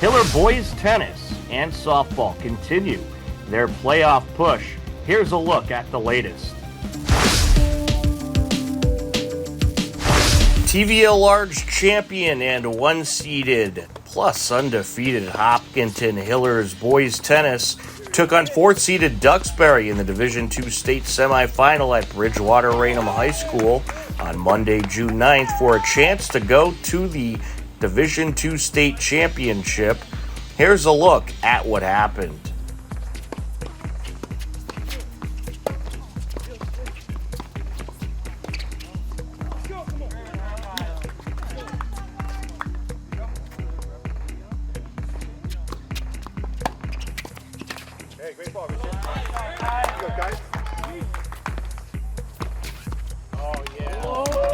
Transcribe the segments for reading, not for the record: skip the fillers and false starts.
Hiller boys tennis and softball continue their playoff push. Here's a look at the latest. TVA Large champion and one-seeded plus undefeated Hopkinton Hillers boys tennis took on fourth-seeded Duxbury in the Division II state semifinal at Bridgewater Raynham High School on Monday, June 9th for a chance to go to the Division II state championship. Here's a look at what happened. Hey, great ball, Richard. Good, guys. Oh, yeah. All right.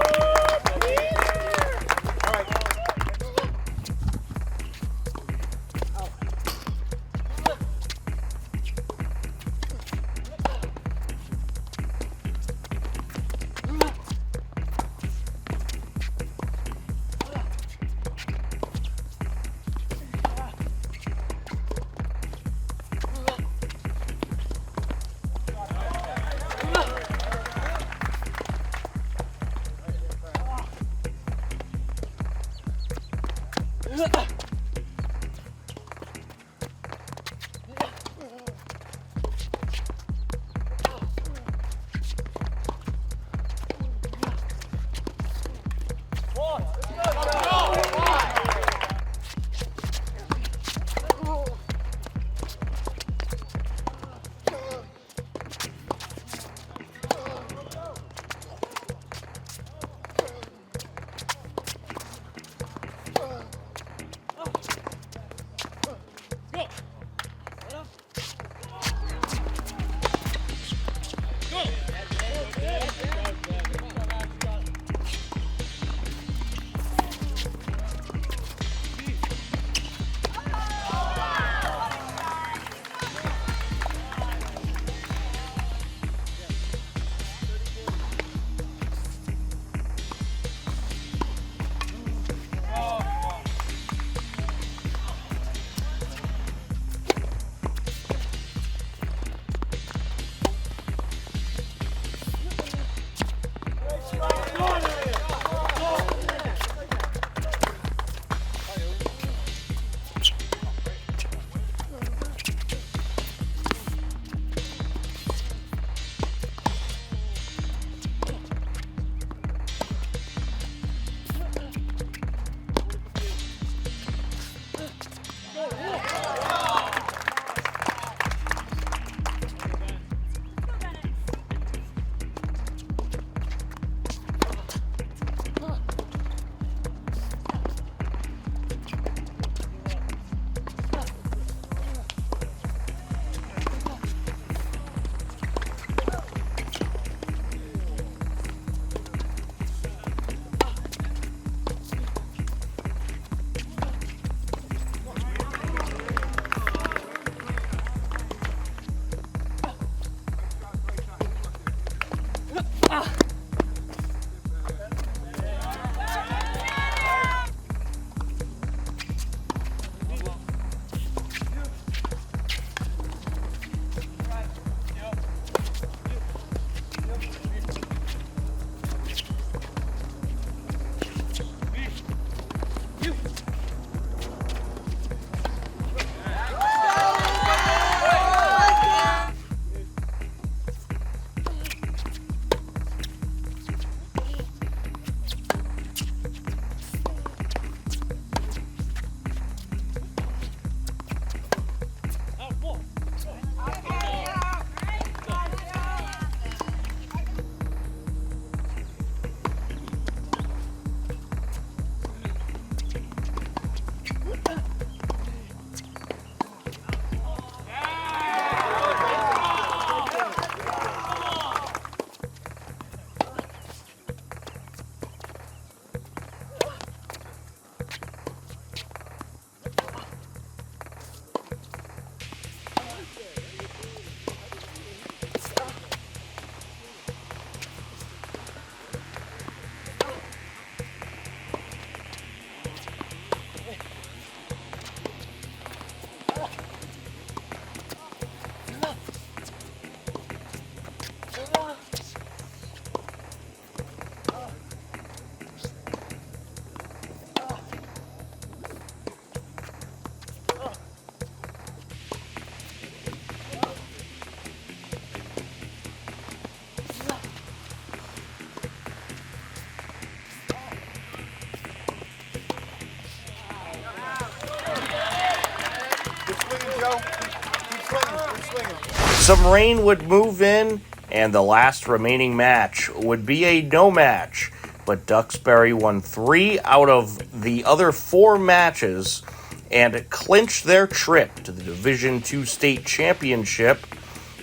Some rain would move in, and the last remaining match would be a no match. But Duxbury won 3 out of the other 4 matches and clinched their trip to the Division II state championship.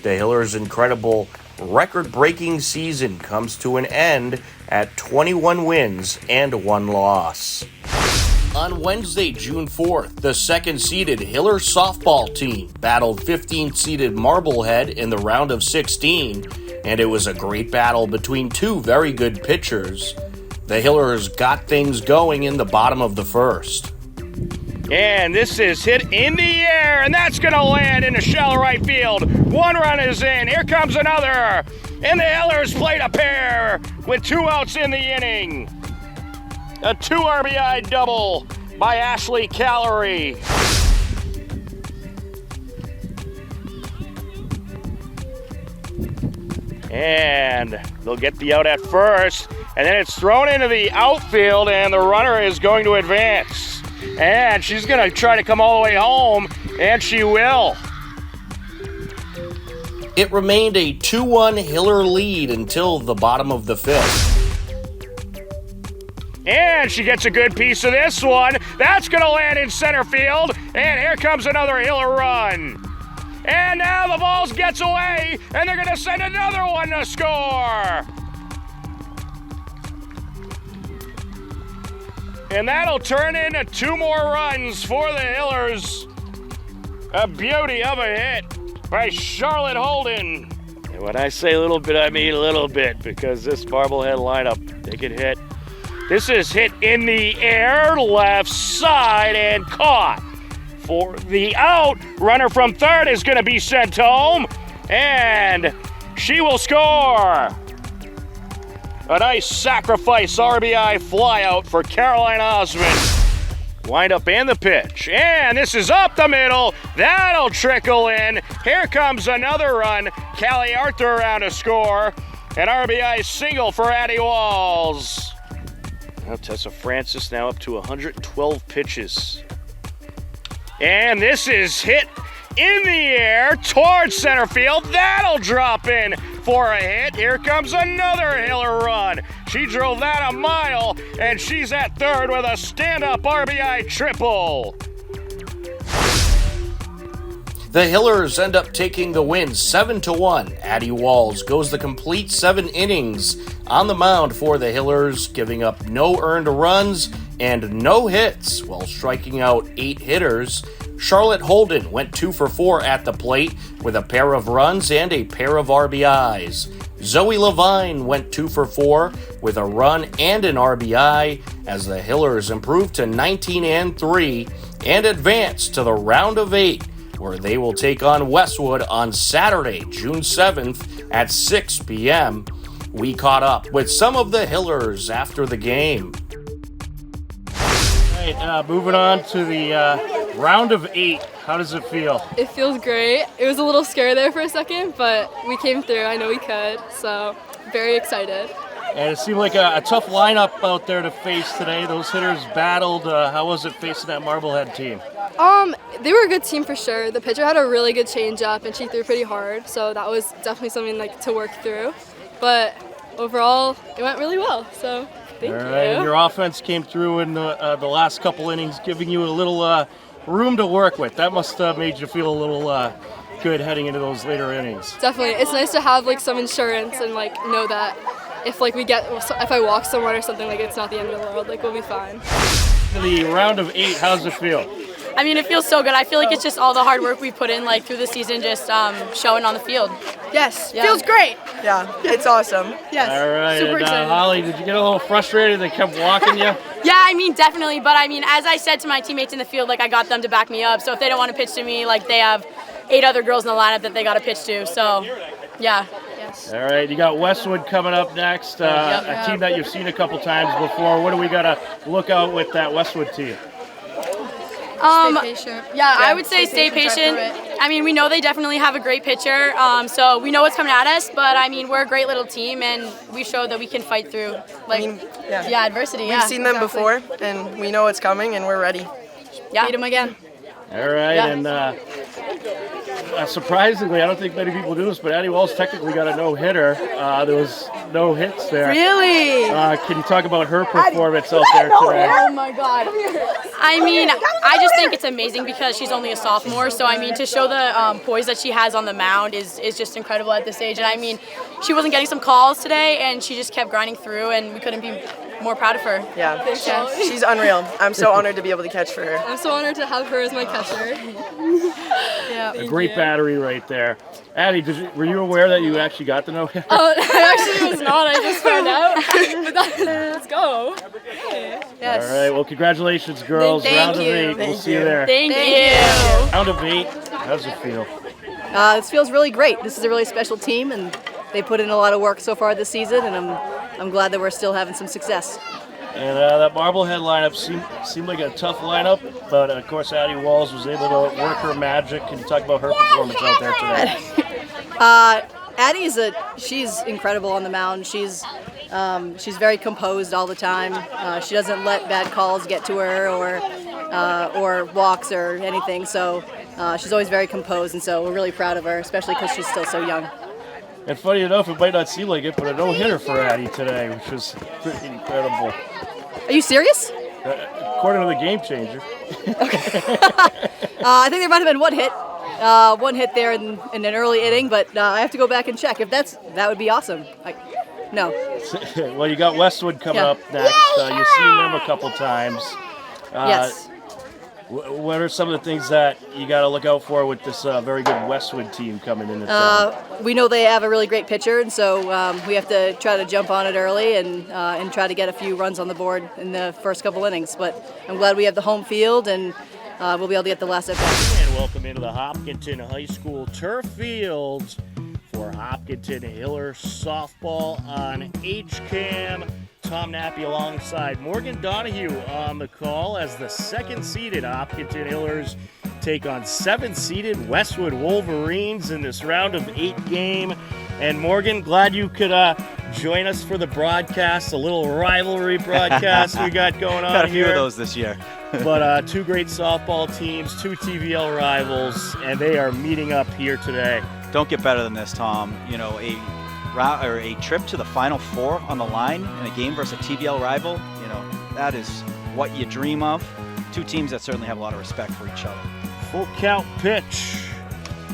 The Hillers' incredible record-breaking season comes to an end at 21 wins and 1 loss. On Wednesday, June 4th, the second-seeded Hiller softball team battled 15th-seeded Marblehead in the round of 16, and it was a great battle between 2 very good pitchers. The Hillers got things going in the bottom of the first. And this is hit in the air, and that's going to land in the shallow right field. 1 run is in. Here comes another. And the Hillers played a pair with 2 outs in the inning. A 2 RBI double by Ashley Callery. And they'll get the out at first, and then it's thrown into the outfield, and the runner is going to advance. And she's going to try to come all the way home, and she will. It remained a 2-1 Hiller lead until the bottom of the 5th. And she gets a good piece of this one. That's going to land in center field, and here comes another Hiller run. And now the ball gets away, and they're going to send another one to score. And that'll turn into 2 more runs for the Hillers. A beauty of a hit by Charlotte Holden. And when I say a little bit, I mean a little bit, because this Marblehead lineup, they can hit. This is hit in the air, left side, and caught. For the out, runner from third is going to be sent home, and she will score. A nice sacrifice RBI flyout for Caroline Osmond. Wind up and the pitch, and this is up the middle. That'll trickle in. Here comes another run. Callie Arthur around to score. An RBI single for Addie Walls. Now Tessa Francis now up to 112 pitches. And this is hit in the air towards center field. That'll drop in for a hit. Here comes another Hiller run. She drove that a mile, and she's at third with a stand-up RBI triple. The Hillers end up taking the win 7-1. Addie Walls goes the complete 7 innings on the mound for the Hillers, giving up no earned runs and no hits while striking out 8 hitters. Charlotte Holden went 2 for 4 at the plate with a pair of runs and a pair of RBIs. Zoe Levine went 2 for 4 with a run and an RBI as the Hillers improved to 19-3 and advanced to the round of 8, where they will take on Westwood on Saturday, June 7th at 6 p.m. We caught up with some of the Hillers after the game. All right, moving on to the round of 8. How does it feel? It feels great. It was a little scary there for a second, but we came through. I know we could, so very excited. And it seemed like a tough lineup out there to face today. Those hitters battled. How was it facing that Marblehead team? They were a good team for sure. The pitcher had a really good changeup, and she threw pretty hard, so that was definitely something to work through. But overall, it went really well. So thank you. And your offense came through in the last couple innings, giving you a little room to work with. That must have made you feel a little good heading into those later innings. Definitely, it's nice to have some insurance and know that if I walk somewhere or something, it's not the end of the world. We'll be fine. The round of 8, how does it feel? I mean, it feels so good. I feel like it's just all the hard work we put in through the season just showing on the field. Yes, yeah. Feels great. Yeah, it's awesome. Yes, all right, super excited. Holly, did you get a little frustrated they kept walking you? Yeah, I mean, definitely. But I mean, as I said to my teammates in the field, I got them to back me up. So if they don't want to pitch to me, they have 8 other girls in the lineup that they got to pitch to. So, yeah. Yes. All right, you got Westwood coming up next, a team that you've seen a couple times before. What do we got to look out with that Westwood team? Stay patient. Yeah, I would say stay patient. I mean, we know they definitely have a great pitcher, so we know what's coming at us. But I mean, we're a great little team, and we showed that we can fight through adversity. We've seen them before, and we know what's coming, and we're ready. Yeah, beat them again. All right, and surprisingly, I don't think many people do this, but Addie Walls technically got a no-hitter. There was no hits there. Really? Can you talk about her performance out there today? Oh my God. I mean, I just think it's amazing because she's only a sophomore. So, I mean, to show the poise that she has on the mound is just incredible at this age. And, I mean, she wasn't getting some calls today, and she just kept grinding through, and we couldn't be more proud of her. Yeah, she's unreal. I'm so honored to be able to catch for her. I'm so honored to have her as my catcher. Yeah. A great battery right there. Addie, were you aware that you actually got the no-hitter? Oh, I actually was not. I just found out. But let's go. Yes. All right, well, congratulations, girls. Thank Round of you. 8. We'll Thank see you you. there. Thank you. Round of 8. How does it feel? This feels really great. This is a really special team, and they put in a lot of work so far this season, and I'm glad that we're still having some success. And that Marblehead lineup seemed like a tough lineup, but of course Addie Walls was able to work her magic. Can you talk about her performance out there today? Addie she's incredible on the mound. She's very composed all the time. She doesn't let bad calls get to her or walks or anything. So she's always very composed, and so we're really proud of her, especially because she's still so young. And funny enough, it might not seem like it, but a no-hitter for Addie today, which was pretty incredible. Are you serious? According to the Game Changer. I think there might have been one hit there in an early inning, but I have to go back and check. If that would be awesome. No. Well, you got Westwood coming up next. You've seen them a couple times. Yes. What are some of the things that you got to look out for with this very good Westwood team coming into town? We know they have a really great pitcher, and so we have to try to jump on it early and try to get a few runs on the board in the first couple innings. But I'm glad we have the home field, and we'll be able to get the last at bat. And welcome into the Hopkinton High School turf fields for Hopkinton Hiller softball on HCAM. Tom Nappy alongside Morgan Donahue on the call as the second-seeded Hopkinton Hillers take on seventh-seeded Westwood Wolverines in this round of 8 game. And Morgan, glad you could join us for the broadcast, a little rivalry broadcast we got going on here. Got a few of those this year. But 2 great softball teams, 2 TVL rivals, and they are meeting up here today. Don't get better than this, Tom. You know, a trip to the Final Four on the line in a game versus a TVL rival, you know, that is what you dream of. 2 teams that certainly have a lot of respect for each other. Full count pitch.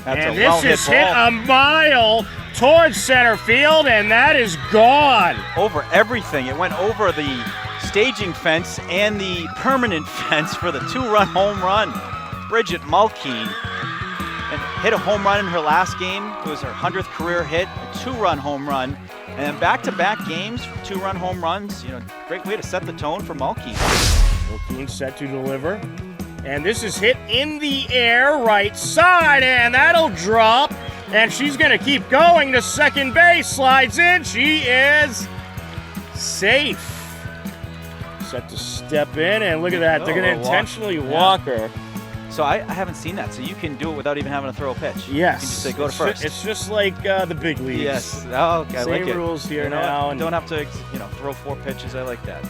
That's and a this well-hit is ball. hit a mile towards center field, and that is gone. Over everything. It went over the staging fence and the permanent fence for the 2-run home run. Bridget Mulkeen hit a home run in her last game. It was her 100th career hit, a 2-run home run. And then back-to-back games, 2-run home runs. You know, great way to set the tone for Mulkeen. Mulkeen set to deliver. And this is hit in the air, right side, and that'll drop. And she's going to keep going to second base. Slides in. She is safe. Set to step in, and look at that. They're going to intentionally walk her. So I haven't seen that. So you can do it without even having to throw a pitch. Yes. You can just say go to first. It's just like the big leagues. Yes. Oh, okay. I like it. Same rules here you know, now. And don't have to, throw 4 pitches. I like that.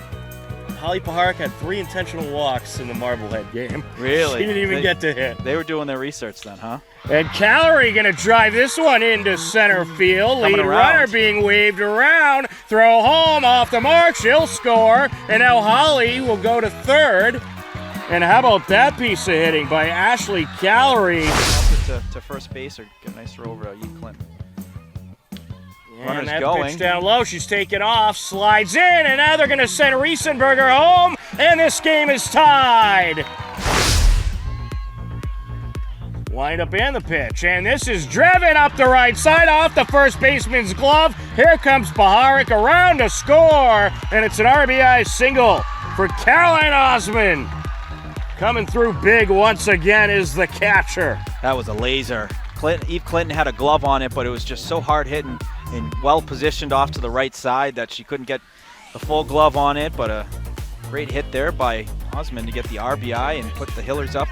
Holly Paharik had 3 intentional walks in the Marblehead game. Really? She didn't even get to hit. They were doing their research then, huh? And Callery going to drive this one into center field. Coming Lead around. runner being waved around. Throw home off the mark. She'll score. And now Holly will go to third. And how about that piece of hitting by Ashley Callery? To first base or get a nice throw over to E. Clinton. And Runner's that going. pitch down low. She's taken off. Slides in. And now they're going to send Riesenberger home. And this game is tied. Wind up and the pitch. And this is driven up the right side off the first baseman's glove. Here comes Paharik around to score. And it's an RBI single for Caroline Osmond. Coming through big once again is the catcher. That was a laser. Eve Clinton had a glove on it, but it was just so hard hit and well positioned off to the right side that she couldn't get the full glove on it. But a great hit there by Osmond to get the RBI and put the Hillers up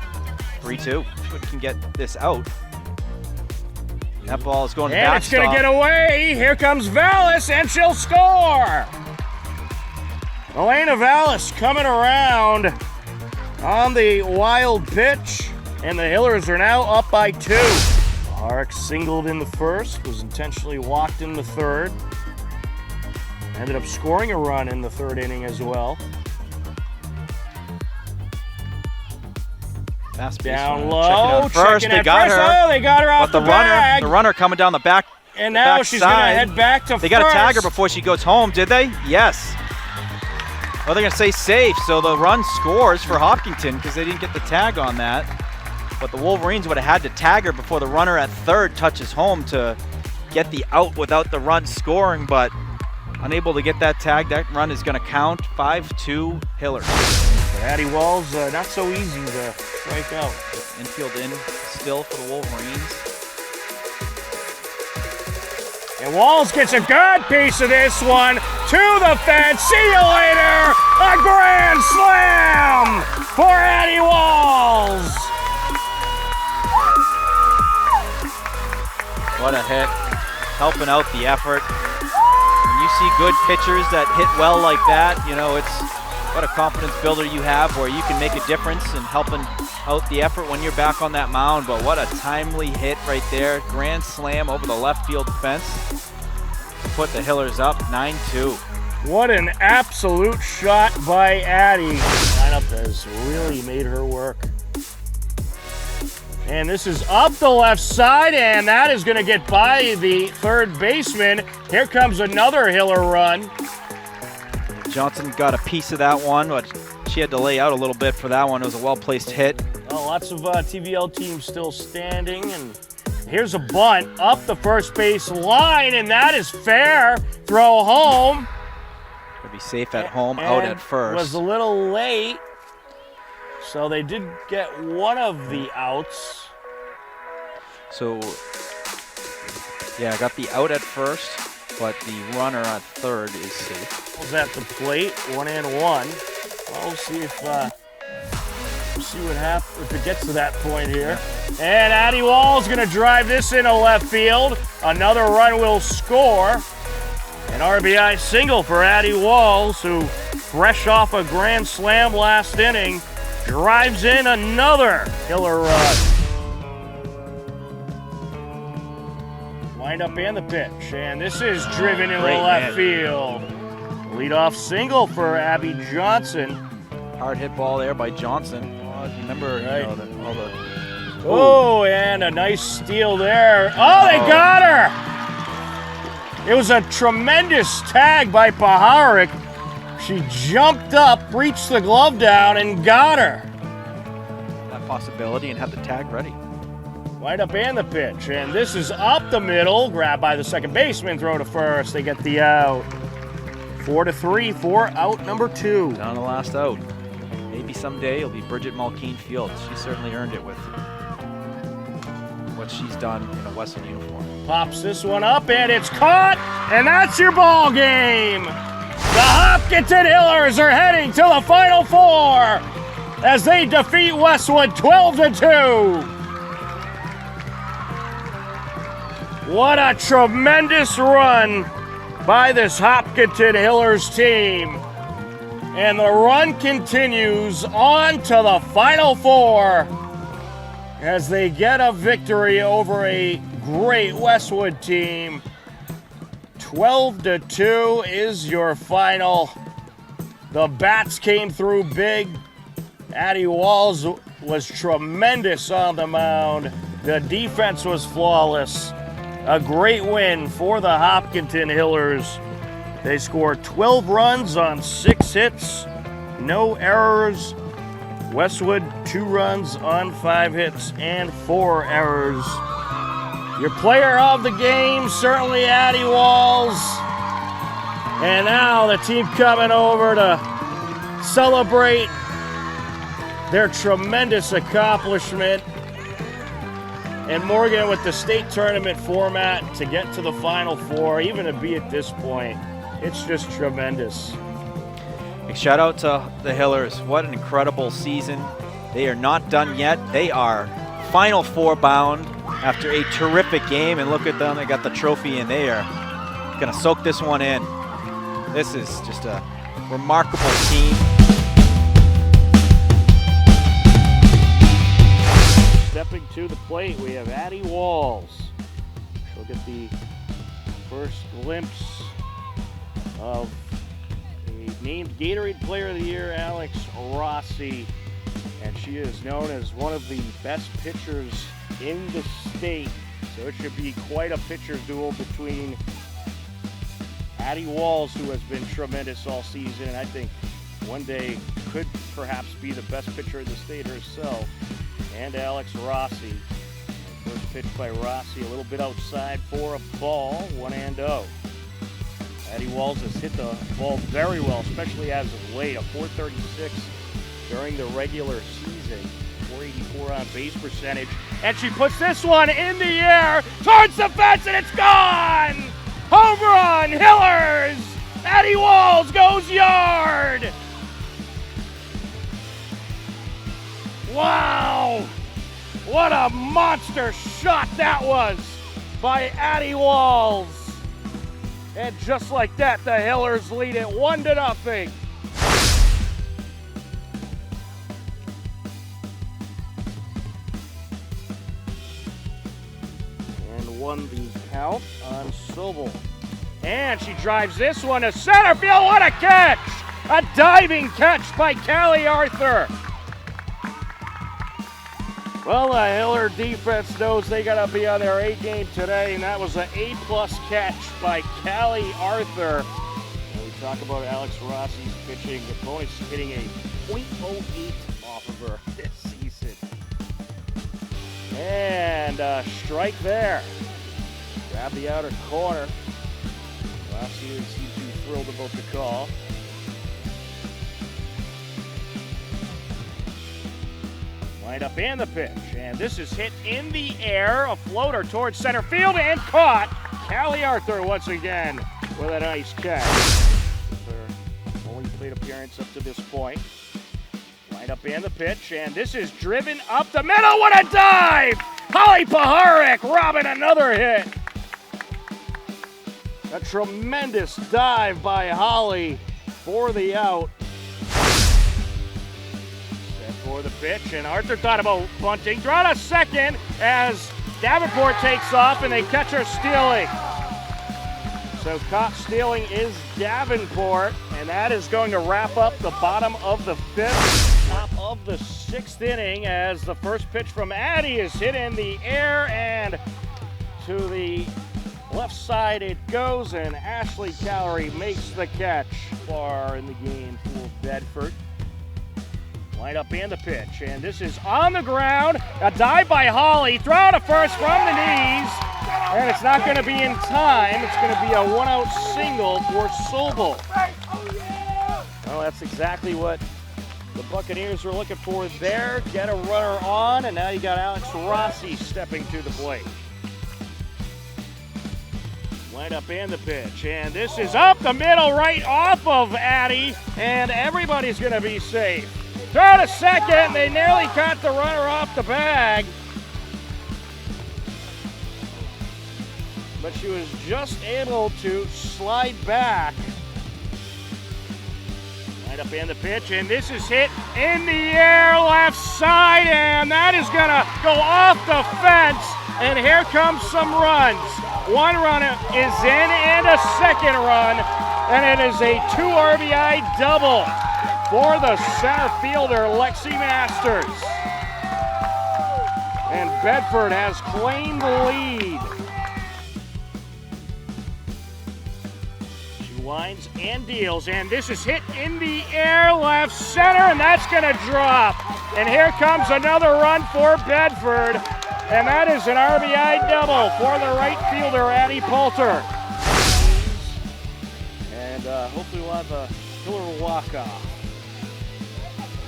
3-2. She can get this out. That ball is going to And it's going to get away. Here comes Vallis, and she'll score. Elena Vallis coming around on the wild pitch, and the Hillers are now up by 2. Paharic singled in the first, was intentionally walked in the third. Ended up scoring a run in the third inning as well. Fast Down baseline. low, First, checking they at got first. her. Oh, they got her off But the runner coming down the back. And now she's going to head back to They first. got to tag her before she goes home, did they? Yes. Well, they're going to say safe, so the run scores for Hopkinton because they didn't get the tag on that. But the Wolverines would have had to tag her before the runner at third touches home to get the out without the run scoring, but unable to get that tag. That run is going to count. 5-2 Hillers. For Addie Walls, not so easy to strike out. Infield in still for the Wolverines. And Walls gets a good piece of this one to the fence. See you later. A grand slam for Addie Walls. What a hit. Helping out the effort. When you see good pitchers that hit well like that, you know, it's what a confidence builder you have where you can make a difference in helping out the effort when you're back on that mound. But what a timely hit right there. Grand slam over the left field fence to put the Hillers up 9-2. What an absolute shot by Addie. Lineup has really made her work. And this is up the left side, and that is going to get by the third baseman. Here comes another Hiller run. Johnson got a piece of that one, but she had to lay out a little bit for that one. It was a well-placed hit. Oh, lots of TVL teams still standing, and here's a bunt up the first base line, and that is fair. Throw home. Gonna be safe at home, out at first. Was a little late, so they did get one of the outs. So, yeah, got the out at first, but the runner at third is safe. Was at the plate, 1-1. Well, we'll see if what happens if it gets to that point here. And Addie Wall's gonna drive this into left field. Another run will score. An RBI single for Addie Walls, who, fresh off a grand slam last inning, drives in another Hiller run. Wind up and the pitch, and this is driven into left field. Leadoff single for Abby Johnson. Hard hit ball there by Johnson. Remember, Right. you know, all the. Oh, and a nice steal there. Oh, they got her! It was a tremendous tag by Paharic. She jumped up, reached the glove down, and got her. That possibility and had the tag ready. Wind up and the pitch, and this is up the middle. Grabbed by the second baseman, throw to first. They get the out. 4-3 for out number 2. Down the last out. Maybe someday it'll be Bridget Mulkeen Field. She certainly earned it with what she's done in a Western uniform. Pops this one up, and it's caught, and that's your ball game. The Hopkinton Hillers are heading to the Final Four as they defeat Westwood 12-2. What a tremendous run by this Hopkinton Hillers team. And the run continues on to the Final Four as they get a victory over a great Westwood team. 12-2 is your final. The bats came through big. Addie Walls was tremendous on the mound. The defense was flawless. A great win for the Hopkinton Hillers. They scored 12 runs on 6 hits, no errors. Westwood 2 runs on 5 hits and 4 errors. Your player of the game, certainly Addie Walls. And now the team coming over to celebrate their tremendous accomplishment. And Morgan, with the state tournament format, to get to the Final Four, even to be at this point, it's just tremendous. Big shout out to the Hillers. What an incredible season. They are not done yet. They are Final Four bound after a terrific game. And look at them, they got the trophy and they are gonna soak this one in. This is just a remarkable team. Step stepping to the plate, we have Addie Walls. She'll get the first glimpse of the named Gatorade Player of the Year, Alex Rossi. And she is known as one of the best pitchers in the state. So it should be quite a pitcher's duel between Addie Walls, who has been tremendous all season, and I think one day could perhaps be the best pitcher in the state herself, and Alex Rossi. And first pitch by Rossi, a little bit outside for a ball, 1-0. Addie Walls has hit the ball very well, especially as of late, a .436 during the regular season, .484 on base percentage, and she puts this one in the air, towards the fence, and it's gone! Home run, Hillers! Addie Walls goes yard! Wow! What a monster shot that was by Addie Walls! And just like that, the Hillers lead it 1-0. And won the count on Sobel. And she drives this one to center field. What a catch! A diving catch by Callie Arthur. Well, the Hiller defense knows they got to be on their A game today, and that was an A+ catch by Callie Arthur. And we talk about Alex Rossi's pitching. The opponent's hitting a .08 off of her this season. And a strike there. Grab the outer corner. Rossi didn't seem too thrilled about the call. Lined up in the pitch, and this is hit in the air, a floater towards center field, and caught. Callie Arthur once again with a nice catch. Her only plate appearance up to this point. Lined up in the pitch, and this is driven up the middle. What a dive! Holly Paharic robbing another hit. A tremendous dive by Holly for the out. For the pitch, and Arthur thought about bunting. Drawn a second as Davenport takes off, and they catch her stealing. So caught stealing is Davenport, and that is going to wrap up the bottom of the fifth, top of the sixth inning, as the first pitch from Addie is hit in the air, and to the left side it goes, and Ashley Calorie makes the catch. Far in the game for Bedford. Lined up in the pitch, and this is on the ground. A dive by Holly, throw to first from the knees, and it's not going to be in time. It's going to be a one-out single for Sobel. Well, that's exactly what the Buccaneers were looking for there. Get a runner on, and now you got Alex Rossi stepping to the plate. Lined up in the pitch, and this is up the middle right off of Addie, and everybody's going to be safe. Throw to second, they nearly caught the runner off the bag. But she was just able to slide back. Right up in the pitch, and this is hit in the air left side, and that is gonna go off the fence, and here comes some runs. One run is in and a second run, and it is a 2 RBI double for the center fielder, Lexi Masters. And Bedford has claimed the lead. She winds and deals, and this is hit in the air left center, and that's gonna drop. And here comes another run for Bedford, and that is an RBI double for the right fielder, Addie Poulter. And hopefully we'll have a killer walk-off.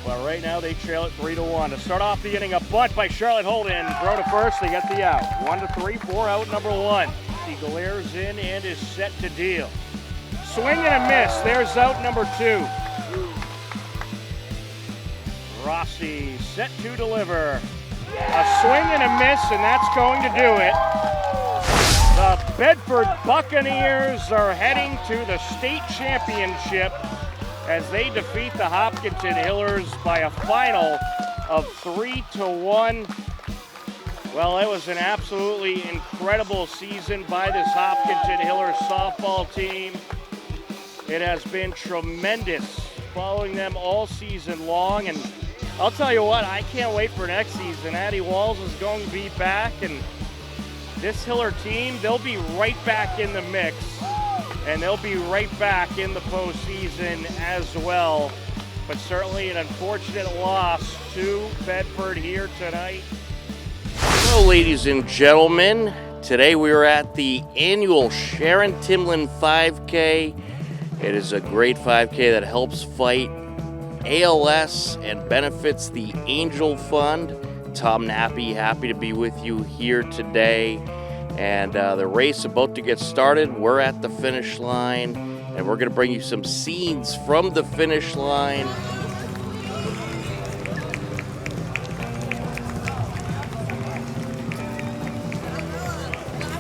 But right now they trail it 3-1. To start off the inning, a bunt by Charlotte Holden. Throw to first, they get the out. 1-3, 4 out, number 1. She glares in and is set to deal. Swing and a miss. There's out number 2. Rossi set to deliver. A swing and a miss, and that's going to do it. The Bedford Buccaneers are heading to the state championship as they defeat the Hopkinton Hillers by a final of 3-1 Well, it was an absolutely incredible season by this Hopkinton Hillers softball team. It has been tremendous following them all season long, and I'll tell you what, I can't wait for next season. Addie Walls is going to be back, and this Hiller team, they'll be right back in the mix, and they'll be right back in the postseason as well. But certainly an unfortunate loss to Bedford here tonight. Hello, ladies and gentlemen. Today we are at the annual Sharon Timlin 5K. It is a great 5K that helps fight ALS and benefits the Angel Fund. Tom Nappy, happy to be with you here today. And the race about to get started. We're at the finish line, and we're going to bring you some scenes from the finish line.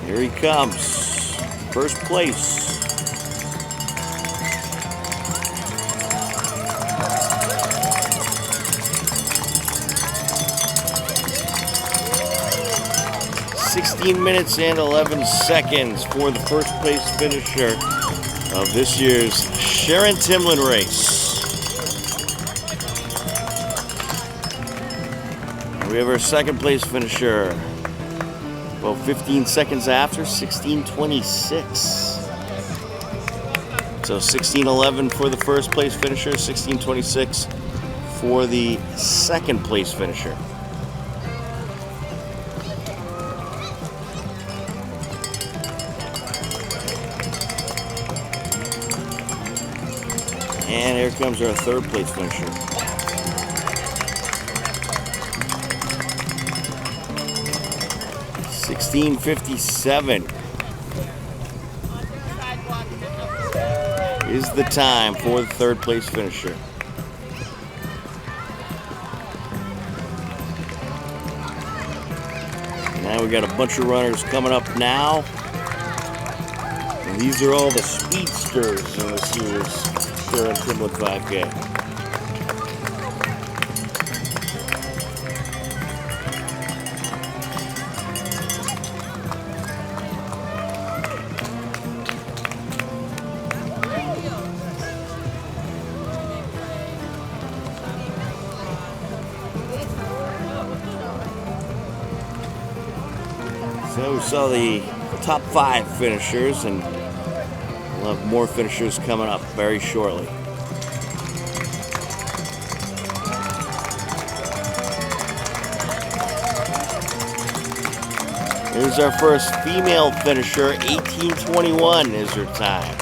Here he comes, first place. .16 and 11 seconds for the first place finisher of this year's Sharon Timlin race. And we have our second place finisher. Well, 15 seconds after, 16:26. So 16:11 for the first place finisher, 16:26 for the second place finisher. And here comes our third place finisher. .16:57 is the time for the third place finisher. Now we got a bunch of runners coming up now. And these are all the speedsters in this year's Sharon Timlin 5K. So we saw the top 5 finishers, and we'll have more finishers coming up very shortly. Here's our first female finisher, 18:21 is her time.